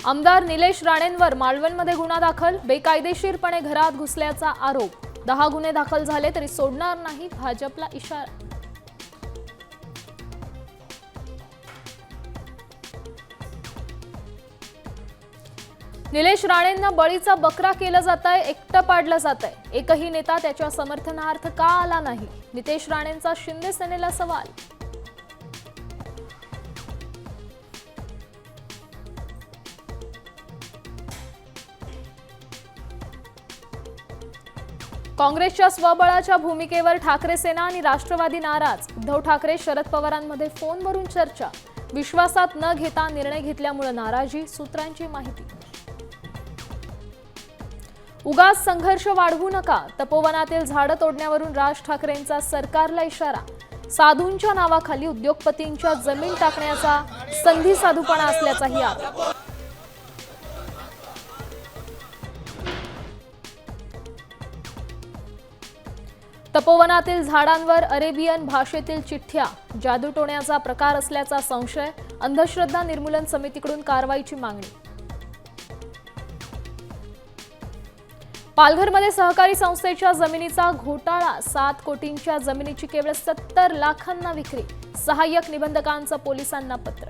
आमदार निलेश राणेंवर मालवणमध्ये गुन्हा दाखल, बेकायदेशीरपणे घरात घुसल्याचा आरोप। 10 गुन्हे दाखल झाले तरी सोडणार नाही, भाजपला इशारा। निलेश राणेंना बळीचा बकरा केलं जातंय, एकटं पाडलं जातंय। एकही नेता त्याच्या समर्थनार्थ का आला नाही? नितेश राणेंचा शिंदे सेनेला सवाल। काँग्रेसच्या स्वबळाच्या भूमिकेवर ठाकरे सेना आणि राष्ट्रवादी नाराज। उद्धव ठाकरे शरद पवारांमध्ये फोनवरून चर्चा, विश्वासात न घेता निर्णय घेतल्यामुळे नाराजी, सूत्रांची माहिती। उगाच संघर्ष वाढवू नका, तपोवनातील झाडं तोडण्यावरून राज ठाकरेंचा सरकारला इशारा। साधूंच्या नावाखाली उद्योगपतींच्या जमीन टाकण्याचा संधी साधूपणा असल्याचाही आरोप। तपोवनातील झाडांवर अरेबियन भाषेतील चिठ्ठ्या, जादूटोण्याचा प्रकार असल्याचा संशय। अंधश्रद्धा निर्मूलन समितीकडून कारवाईची मागणी। पालघरमध्ये सहकारी संस्थेच्या जमिनीचा घोटाळा, 7 कोटींच्या जमिनीची केवळ 70 लाखांना विक्री। सहाय्यक निबंधकांचं पोलिसांना पत्र।